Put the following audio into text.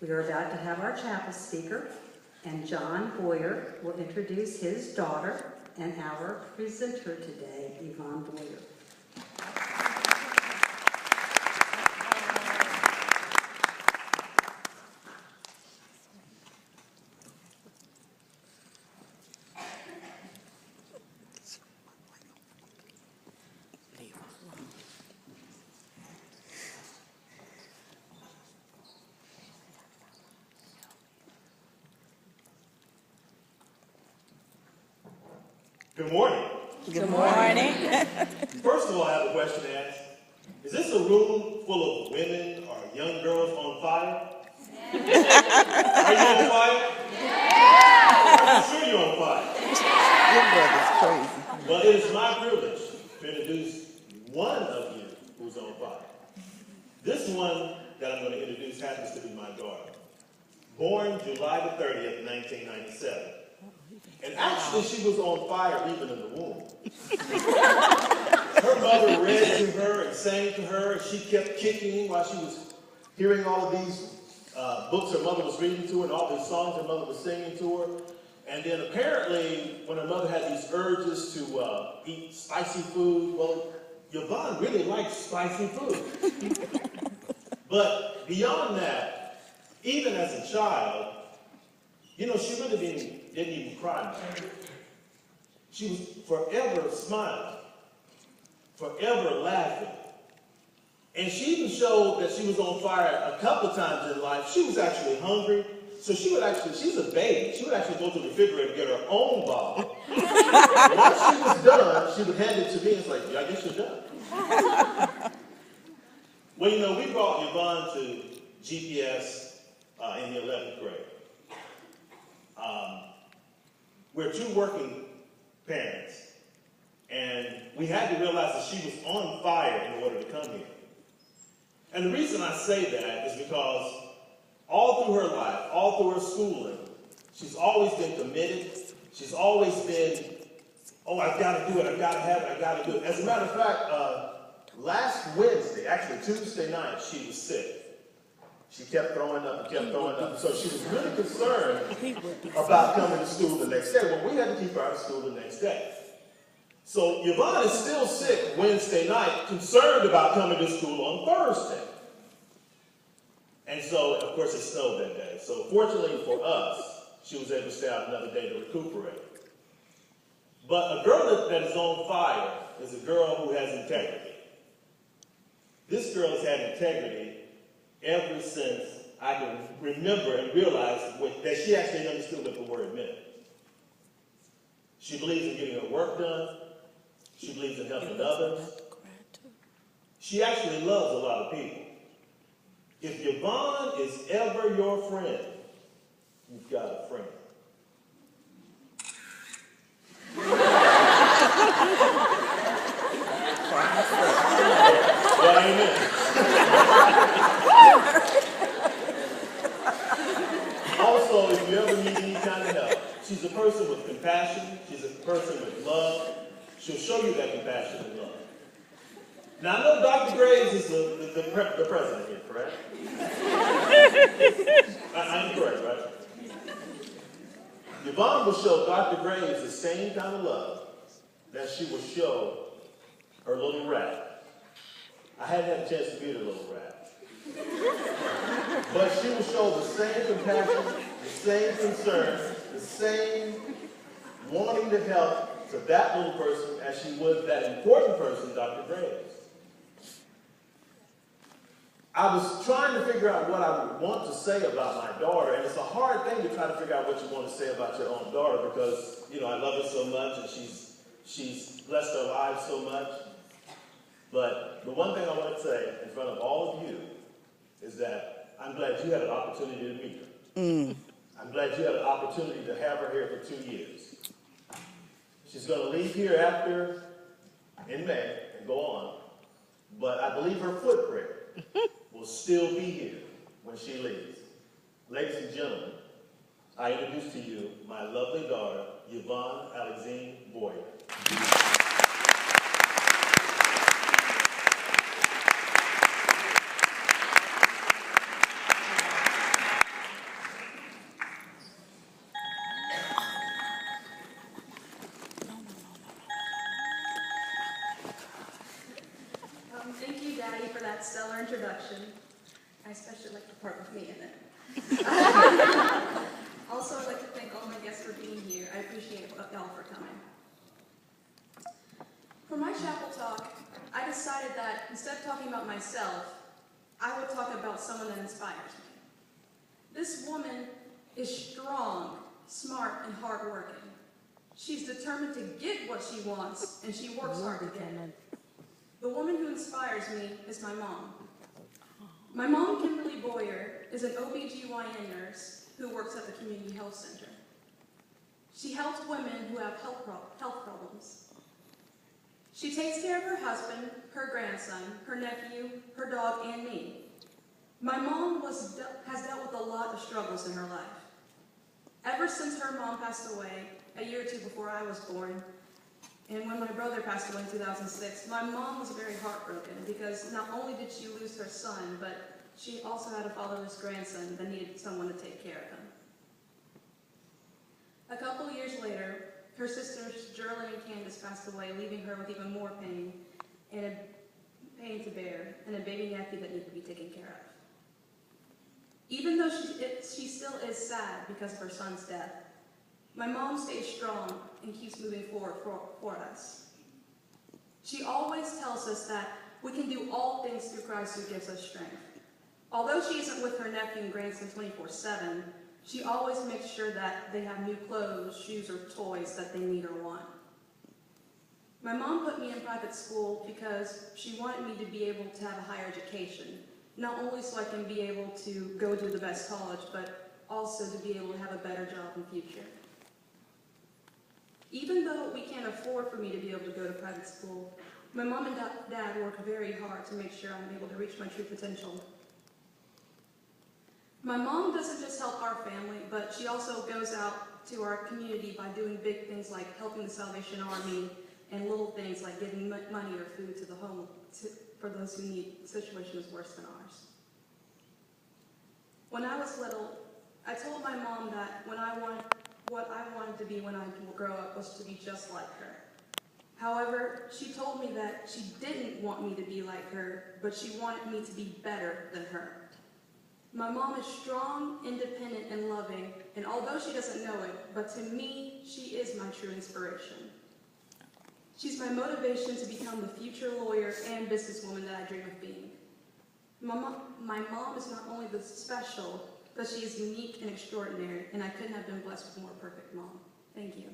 We are about to have our chapel speaker, and John Boyer will introduce his daughter and our presenter today, Yvonne Boyer. Good morning. Good morning. First of all, I have a question to ask. Is this a room full of women or young girls on fire? Are you on fire? Yeah! I'm sure you're on fire. Your brother's crazy. Well, it is my privilege to introduce one of you who's on fire. This one that I'm going to introduce happens to be my daughter. Born July the 30th, 1997. And actually, she was on fire even in the womb. Her mother read to her and sang to her, and she kept kicking while she was hearing all of these books her mother was reading to her and all these songs her mother was singing to her. And then apparently, when her mother had these urges to eat spicy food, well, Yvonne really likes spicy food. But beyond that, even as a child, you know, she really didn't even cry much. She was forever smiling, forever laughing. And she even showed that she was on fire a couple of times in life. She was actually hungry, so she's a baby. She would actually go to the refrigerator and get her own bottle. Once she was done, she would hand it to me and it's like, yeah, I guess you're done. Well, you know, we brought Yvonne to GPS in the 11th grade. We're two working parents, and we had to realize that she was on fire in order to come here. And the reason I say that is because all through her life, all through her schooling, she's always been committed. She's always been, oh, I've got to do it, I've got to have it, I've got to do it. As a matter of fact, last Wednesday, actually Tuesday night, she was sick. She kept throwing up and kept throwing up. So she was really concerned about coming to school the next day. Well, we had to keep her out of school the next day. So Yvonne is still sick Wednesday night, concerned about coming to school on Thursday. And so, of course, it snowed that day. So fortunately for us, she was able to stay out another day to recuperate. But a girl that is on fire is a girl who has integrity. This girl has had integrity ever since I can remember and realize that she actually understood what the word meant. She believes in getting her work done. She believes in helping others. She actually loves a lot of people. If Yvonne is ever your friend, you've got a friend. Well, amen. Also, if you ever need any kind of help, she's a person with compassion. She's a person with love. She'll show you that compassion and love. Now, I know Dr. Graves is the president here, correct? I'm correct, right? Yvonne will show Dr. Graves the same kind of love that she will show her little rat. I hadn't had a chance to meet her little rat. But she will show the same compassion, the same concern, the same wanting to help to that little person as she would that important person, Dr. Graves. I was trying to figure out what I would want to say about my daughter, and it's a hard thing to try to figure out what you want to say about your own daughter because, you know, I love her so much and she's blessed our lives so much. But the one thing I want to say in front of all of you is that I'm glad you had an opportunity to meet her. I'm glad you had an opportunity to have her here for 2 years. She's going to leave here in May and go on, but I believe her footprint will still be here when she leaves. Ladies and gentlemen, I introduce to you my lovely daughter, Yvonne Alexine Boyer. stellar introduction. I especially like the part with me in it. Also, I'd like to thank all my guests for being here. I appreciate y'all for coming. For my chapel talk, I decided that instead of talking about myself, I would talk about someone that inspires me. This woman is strong, smart, and hardworking. She's determined to get what she wants, and she works hard to get it. The woman who inspires me is my mom. My mom, Kimberly Boyer, is an OBGYN nurse who works at the Community Health Center. She helps women who have health problems. She takes care of her husband, her grandson, her nephew, her dog, and me. My mom has dealt with a lot of struggles in her life. Ever since her mom passed away, a year or two before I was born, and when my brother passed away in 2006, my mom was very heartbroken because not only did she lose her son, but she also had a fatherless grandson that needed someone to take care of him. A couple years later, her sisters, Geraldine and Candace, passed away, leaving her with even more pain to bear, and a baby nephew that needed to be taken care of. Even though she still is sad because of her son's death, my mom stays strong and keeps moving forward for us. She always tells us that we can do all things through Christ who gives us strength. Although she isn't with her nephew and grandson 24/7, she always makes sure that they have new clothes, shoes, or toys that they need or want. My mom put me in private school because she wanted me to be able to have a higher education, not only so I can be able to go to the best college, but also to be able to have a better job in the future. Even though we can't afford for me to be able to go to private school, my mom and dad work very hard to make sure I'm able to reach my true potential. My mom doesn't just help our family, but she also goes out to our community by doing big things like helping the Salvation Army and little things like giving money or food to the homeless, for those who need situations worse than ours. When I was little, I told my mom that what I wanted to be when I grow up was to be just like her. However, she told me that she didn't want me to be like her, but she wanted me to be better than her. My mom is strong, independent, and loving, and although she doesn't know it, but to me, she is my true inspiration. She's my motivation to become the future lawyer and businesswoman that I dream of being. My mom is not only the special, but she is unique and extraordinary, and I couldn't have been blessed with a more perfect mom. Thank you.